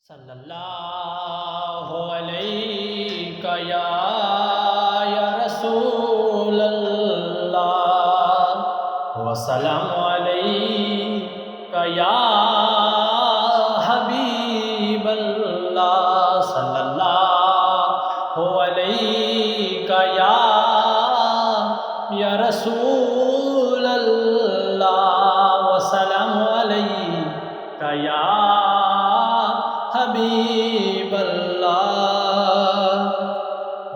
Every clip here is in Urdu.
صلی اللہ علیہ یا رسول اللہ وسلام علیک یا حبیب اللہ صلی اللہ علیہ یا رسول اللہ وسلام علیک یا حبیب اللہ۔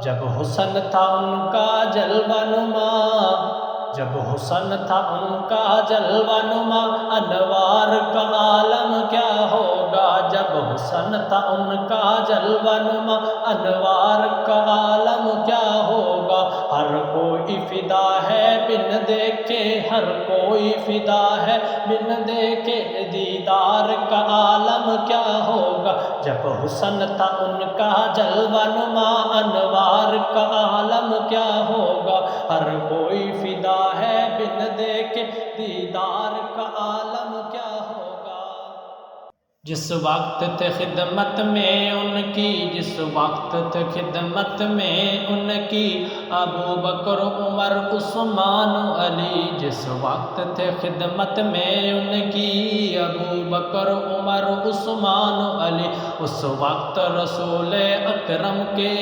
جب حسن تھا ان کا جلوہ نما، جب حسن تھا ان کا جلوہ نما، انوار کا عالم کیا ہوگا؟ جب حسن تھا ان کا جلوہ نما، انوار کا عالم کیا ہوگا؟ ہر کوئی فدا ہے بن دیکھے، ہر کوئی فدا ہے بن دیکھے، دیدار کا عالم کیا ہوگا؟ جب حسن تھا ان کا جلوہ نما، انوار کا عالم کیا ہوگا؟ ہر کوئی فدا ہے بن دیکھے، دیدار کا عالم کیا ہوگا؟ جس وقت تھے خدمت میں ان کی، جس وقت تھے خدمت میں ان کی، ابو بکر عمر عثمان علی، جس وقت تھے خدمت میں ان کی، ابو بکر عمر عثمان علی، اس وقت رسول اکرم کے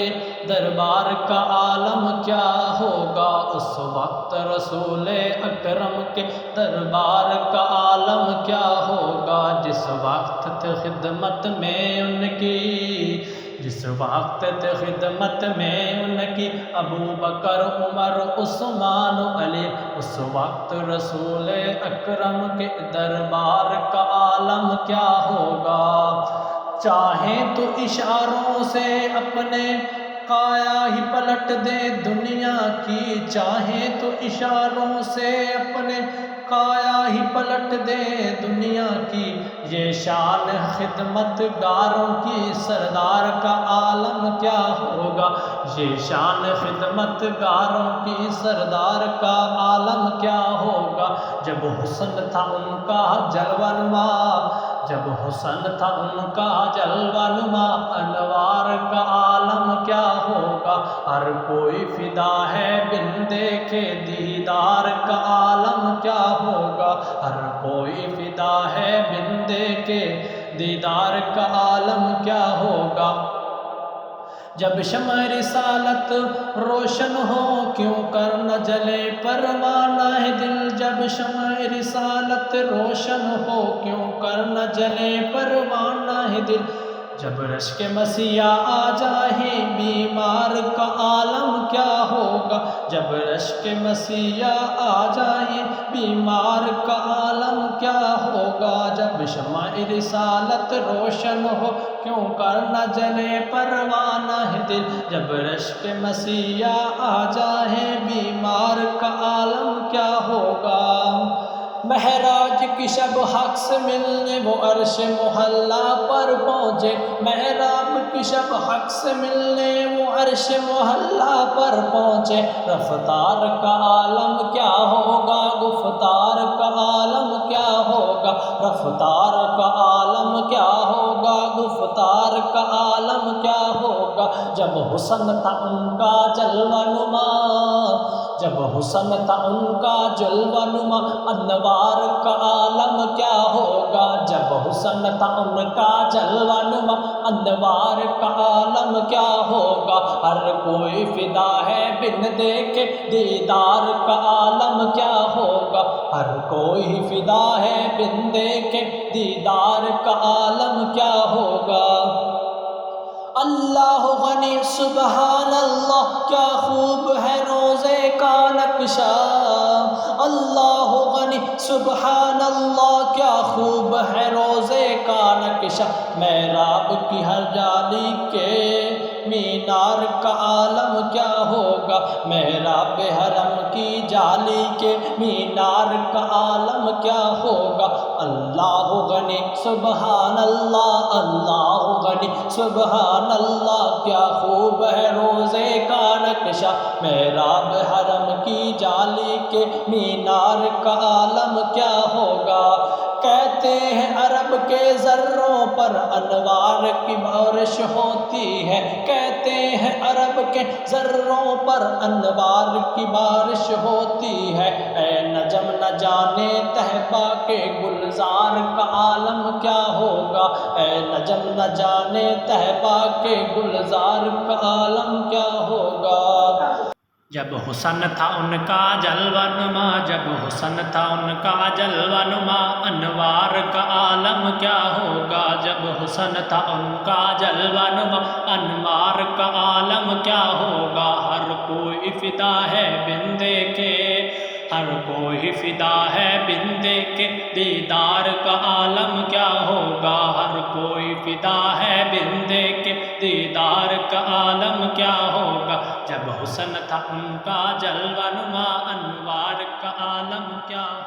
دربار کا عالم کیا ہوگا؟ اس وقت رسول اکرم کے دربار کا عالم کیا ہوگا؟ جس وقت تھے خدمت میں ان کی، جس وقت تھے خدمت میں ان کی، ابو بکر عمر عثمان علی، اس وقت رسول اکرم کے دربار کا عالم کیا ہوگا؟ چاہیں تو اشاروں سے اپنے کایا ہی پلٹ دے دنیا کی، چاہیں تو اشاروں سے اپنے کایا ہی پلٹ دے دنیا کی، یہ شان خدمت گاروں کی، سردار کا عالم کیا ہوگا؟ یہ شان خدمت گاروں کی، سردار کا عالم کیا ہوگا؟ جب حسن تھا ان کا جلوہ نما، جب حسن تھا ان کا جلوہ نما، انوار کا عالم کیا ہوگا؟ ہر کوئی فدا ہے بن دیکھے، دیدار کا عالم کیا ہوگا؟ ہر کوئی فدا ہے بن دیکھے، دیدار کا عالم کیا ہوگا؟ جب شمع رسالت روشن ہو کیوں کر نہ جلے پروانہ ہے دل، جب شمع رسالت روشن ہو کیوں کر نہ جلے پروانہ ہے دل، جب رشک مسیح آ جائے بیمار کا عالم کیا ہوگا؟ جب رشک مسیح آ جائے بیمار کا عالم کیا ہوگا؟ جب شمع رسالت روشن ہو کیوں کر نہ جلے پروانہ ہے دل، جب رشک مسیح آ جائے بیمار کا عالم کیا ہوگا؟ معراج کی شب حق سے ملنے وہ عرش محلہ پر پہنچے، معراج کی شب حق سے ملنے وہ عرش محلہ پر پہنچے، رفتار کا عالم کیا ہوگا؟ گفتار کا عالم کیا ہوگا؟ رفتار کا عالم کیا ہوگا؟ گفتار کا عالم کیا ہوگا؟ جب حسن تھا ان کا جلوہ نما، جب حسن تھا ان کا جلوہ نما، انوار کا عالم کیا ہوگا؟ جب حسن تھا ان کا جلوہ نما، انوار کا عالم کیا ہوگا؟ ہر کوئی فدا ہے بن دیکھے، دیدار کا عالم کیا ہوگا؟ ہر کوئی فدا ہے بن دیکھے، دیدار کا عالم کیا ہوگا؟ اللہ غنی سبحان اللہ، کیا خوب ہے روزے کا نقشہ، اللہ غنی سبحان اللہ، کیا خوب ہے روزے کا نقشہ، محراب کی ہر جالی کے مینار کا عالم کیا ہوگا؟ محراب حرم کی جالی کے مینار کا عالم کیا ہوگا؟ اللہ غنی سبحان اللہ، اللہ غنی سبحان اللہ، کیا خوب ہے روزے کا نقشہ، محراب حرم کی جالی کے مینار کا عالم کیا ہوگا؟ کہتے ہیں عرب کے ذروں پر انوار کی بارش ہوتی ہے، کہتے ہیں عرب کے ذروں پر انوار کی بارش ہوتی ہے۔ اے نجم نہ جانے طیبہ کے گلزار کا عالم کیا ہوگا، اے نجم نہ جانے طیبہ کے گلزار کا عالم کیا ہوگا۔ جب حسن تھا ان کا جلوہ نما، جب حسن تھا ان کا جلوہ نما، انوار کا عالم کیا ہوگا۔ جب حسن تھا ان کا جلوہ نما، انوار کا عالم کیا ہوگا۔ ہر کوئی فدا ہے بن دیکھے، ہر کوئی فدا ہے بن دیکھے، دیدار کا عالم کیا ہوگا۔ ہر کوئی فدا ہے بن دیکھے، دیدار کا عالم کیا ہوگا۔ جب حسن تھا ان کا جلوہ نما، انوار کا عالم کیا ہوگا۔